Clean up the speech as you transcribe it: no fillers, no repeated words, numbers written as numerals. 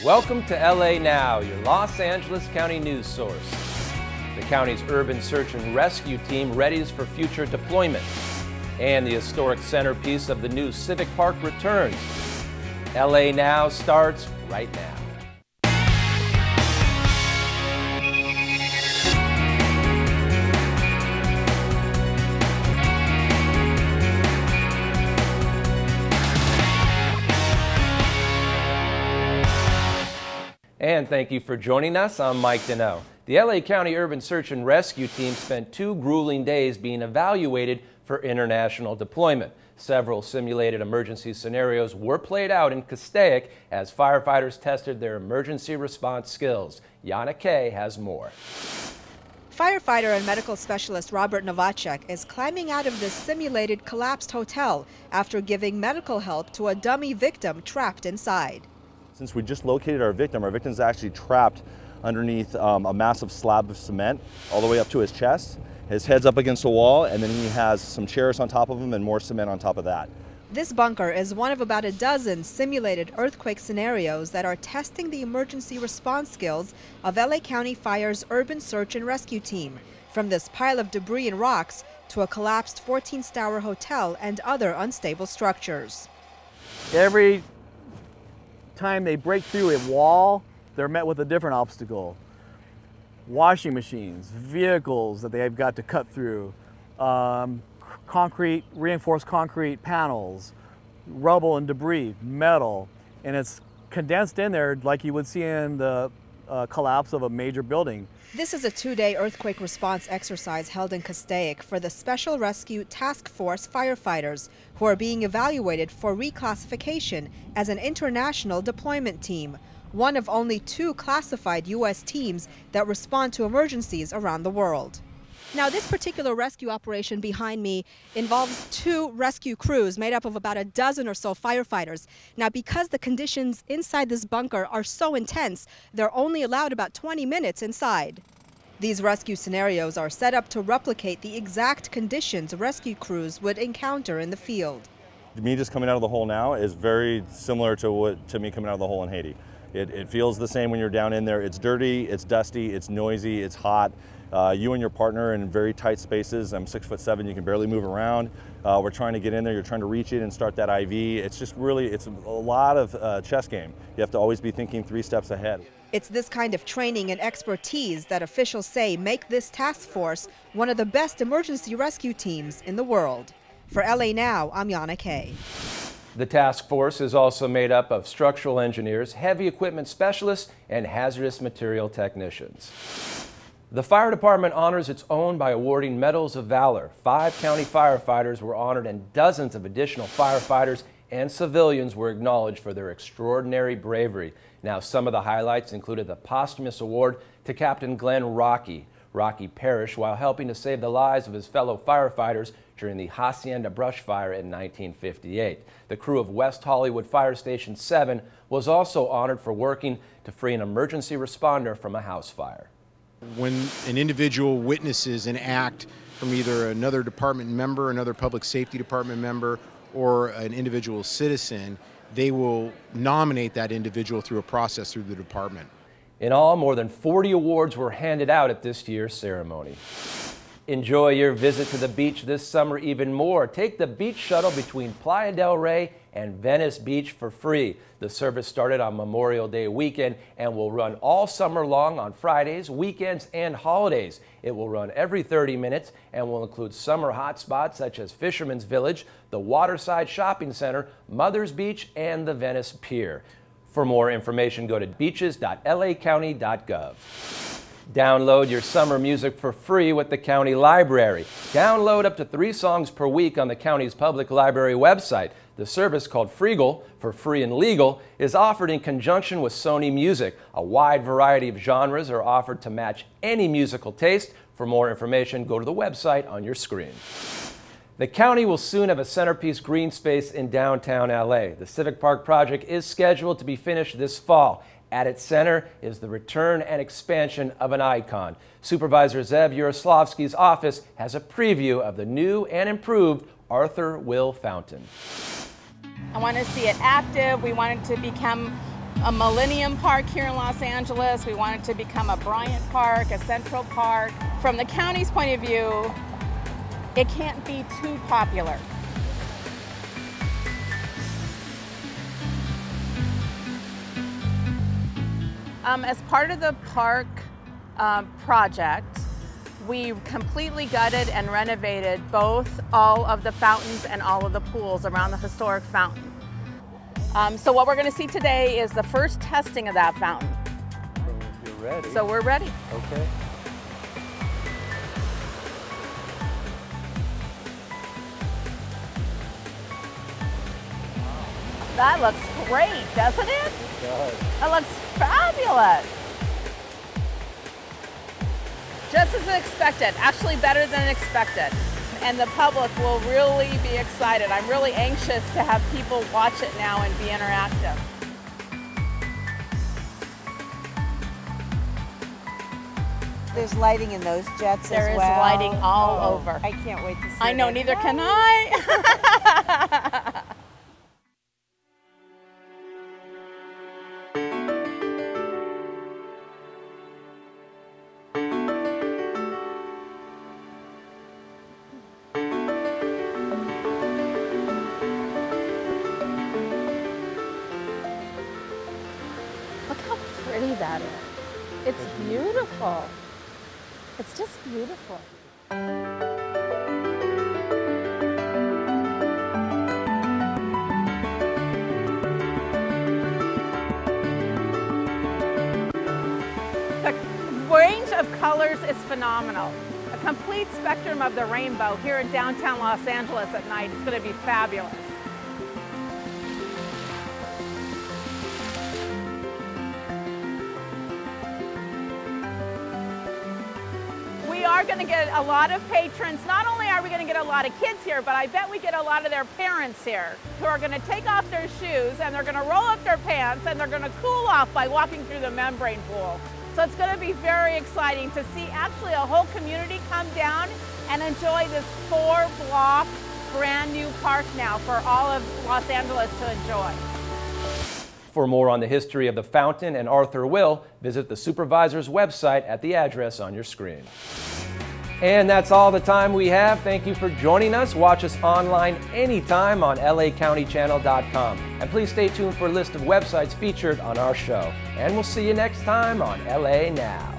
Welcome to LA Now, your Los Angeles County news source. The county's urban search and rescue team readies for future deployment. And the historic centerpiece of the new Civic Park returns. LA Now starts right now. And thank you for joining us. I'm Mike Deneau. The LA County Urban Search and Rescue Team spent 2 grueling days being evaluated for international deployment. Several simulated emergency scenarios were played out in Castaic as firefighters tested their emergency response skills. Yana Kay has more. Firefighter and medical specialist Robert Novacek is climbing out of this simulated collapsed hotel after giving medical help to a dummy victim trapped inside. Since we just located our victim's actually trapped underneath a massive slab of cement all the way up to his chest. His head's up against a wall, and then he has some chairs on top of him and more cement on top of that. This bunker is one of about a dozen simulated earthquake scenarios that are testing the emergency response skills of LA County Fire's Urban Search and Rescue Team, from this pile of debris and rocks to a collapsed 14-tower hotel and other unstable structures. Every time they break through a wall, they're met with a different obstacle. Washing machines, vehicles that they've got to cut through, concrete, reinforced concrete panels, rubble and debris, metal, and it's condensed in there like you would see in the collapse of a major building. This is a 2-day earthquake response exercise held in Castaic for the Special Rescue Task Force firefighters who are being evaluated for reclassification as an international deployment team, one of only 2 classified U.S. teams that respond to emergencies around the world. Now, this particular rescue operation behind me involves 2 rescue crews made up of about a dozen or so firefighters. Now, because the conditions inside this bunker are so intense, they're only allowed about 20 minutes inside. These rescue scenarios are set up to replicate the exact conditions rescue crews would encounter in the field. Me just coming out of the hole now is very similar to me coming out of the hole in Haiti. It feels the same when you're down in there. It's dirty, it's dusty, it's noisy, it's hot. You and your partner in very tight spaces. I'm 6'7", you can barely move around. We're trying to get in there, you're trying to reach it and start that IV. It's just really, it's a lot of chess game. You have to always be thinking 3 steps ahead. It's this kind of training and expertise that officials say make this task force one of the best emergency rescue teams in the world. For LA Now, I'm Yana Kay. The task force is also made up of structural engineers, heavy equipment specialists, and hazardous material technicians. The fire department honors its own by awarding medals of valor. 5 county firefighters were honored, and dozens of additional firefighters and civilians were acknowledged for their extraordinary bravery. Now, some of the highlights included the posthumous award to Captain Glenn Rocky. Rocky perished while helping to save the lives of his fellow firefighters during the Hacienda brush fire in 1958. The crew of West Hollywood Fire Station 7 was also honored for working to free an emergency responder from a house fire. When an individual witnesses an act from either another department member, another public safety department member, or an individual citizen, they will nominate that individual through a process through the department. In all, more than 40 awards were handed out at this year's ceremony. Enjoy your visit to the beach this summer even more. Take the beach shuttle between Playa del Rey and Venice Beach for free. The service started on Memorial Day weekend and will run all summer long on Fridays, weekends, and holidays. It will run every 30 minutes and will include summer hotspots such as Fisherman's Village, the Waterside Shopping Center, Mother's Beach, and the Venice Pier. For more information, go to beaches.lacounty.gov. Download your summer music for free with the county library. Download up to 3 songs per week on the county's public library website. The service, called Freegal, for free and legal, is offered in conjunction with Sony Music. A wide variety of genres are offered to match any musical taste. For more information, go to the website on your screen. The county will soon have a centerpiece green space in downtown LA. The Civic Park project is scheduled to be finished this fall. At its center is the return and expansion of an icon. Supervisor Zev Yaroslavsky's office has a preview of the new and improved Arthur Will Fountain. I want to see it active. We want it to become a Millennium Park here in Los Angeles. We want it to become a Bryant Park, a Central Park. From the county's point of view, it can't be too popular. As part of the park project, we completely gutted and renovated all of the fountains and all of the pools around the historic fountain. So what we're going to see today is the first testing of that fountain. So you're ready. So we're ready. Okay. That looks great, doesn't it? It does. That looks fabulous. Just as expected, actually better than expected. And the public will really be excited. I'm really anxious to have people watch it now and be interactive. There's lighting in those jets as well. There is lighting all over. I can't wait to see it. I know, neither can I. Look how pretty that is. It's beautiful. It's just beautiful. The range of colors is phenomenal. A complete spectrum of the rainbow here in downtown Los Angeles at night. It's going to be fabulous. We are going to get a lot of patrons. Not only are we going to get a lot of kids here, but I bet we get a lot of their parents here who are going to take off their shoes and they're going to roll up their pants and they're going to cool off by walking through the membrane pool. So it's going to be very exciting to see actually a whole community come down and enjoy this 4-block brand new park now for all of Los Angeles to enjoy. For more on the history of the fountain and Arthur Will, visit the supervisor's website at the address on your screen. And that's all the time we have. Thank you for joining us. Watch us online anytime on lacountychannel.com. And please stay tuned for a list of websites featured on our show. And we'll see you next time on LA Now.